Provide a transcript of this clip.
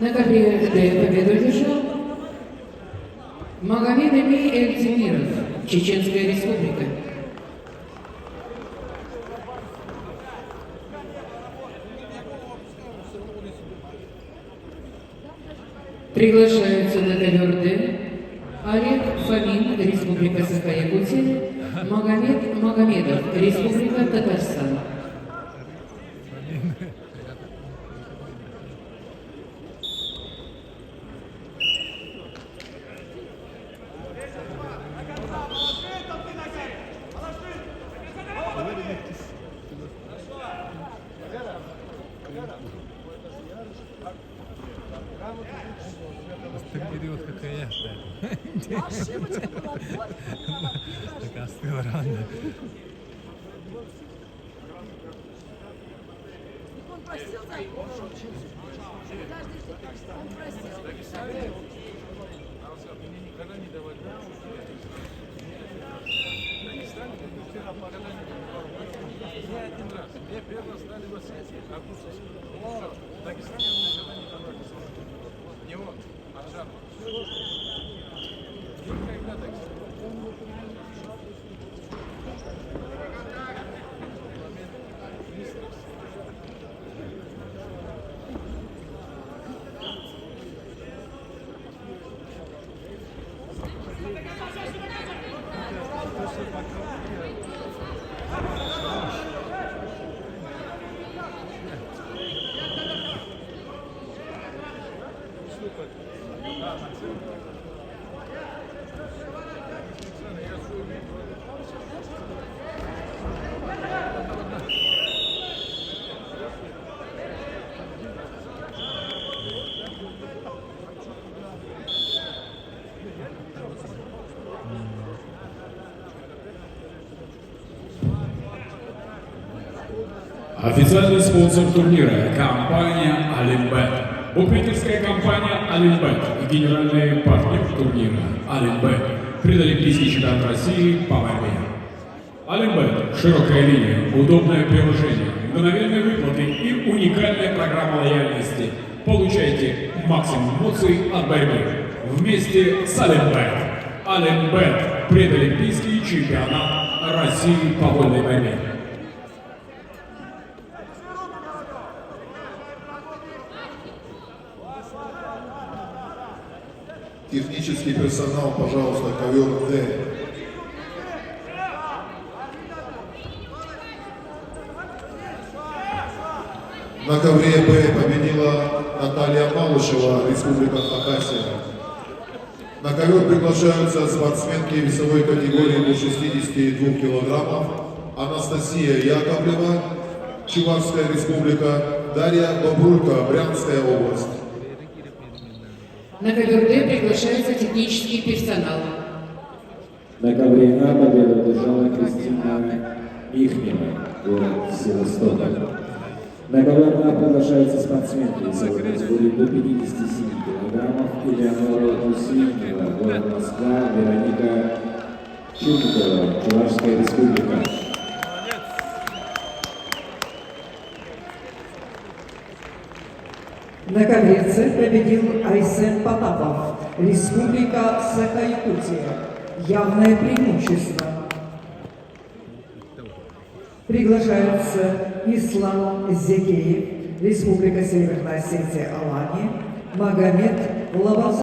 На ковре Д победу одержал Магомед Эмиль Эльтимиров, Чеченская Республика. Приглашаются на ковер Д Олег Фомин, Республика Саха-Якутия, Магомед Магомедов, Республика Татарстан. Так период, как и я. Так остыл рано. Он просил за он просил. Мне никогда не давали. Дагестане никогда не давали. Не один раз. Мне первый стали в Осетии, августовском. В Дагестане никогда не давали. Не он, а Джарма. Никогда Дагестан. Официальный спонсор турнира – компания «Алинбет». Букмекерская компания «Алинбет» и генеральный партнер турнира «Алинбет» предолимпийский чемпионат России по борьбе. «Алинбет» – широкая линия, удобное приложение, мгновенные выплаты и уникальная программа лояльности. Получайте максимум эмоций от борьбы вместе с «Алинбет». «Алинбет» – предолимпийский чемпионат России по вольной борьбе. Технический персонал, пожалуйста, ковер Д. На ковре Б победила Наталья Малышева, Республика Хакасия. На ковер приглашаются спортсменки весовой категории до 62 килограммов Анастасия Яковлева, Чувашская Республика, Дарья Бобрулька, Брянская область. На ковер Д приглашается технический персонал. На ковре А победу одержала Кристина Михнева, город Севастополь. На ковер А приглашаются спортсменки весовой категории до 57 килограммов Элеонора Усвинева, город Москва, Вероника Чурникова, Чувашская Республика. На ковре С победил Айсен Потапов, Республика Саха-Якутия. Явное преимущество. Приглашаются Ислам Зекеев, Республика Северная Осетия, Алания, Магомед Лаваз.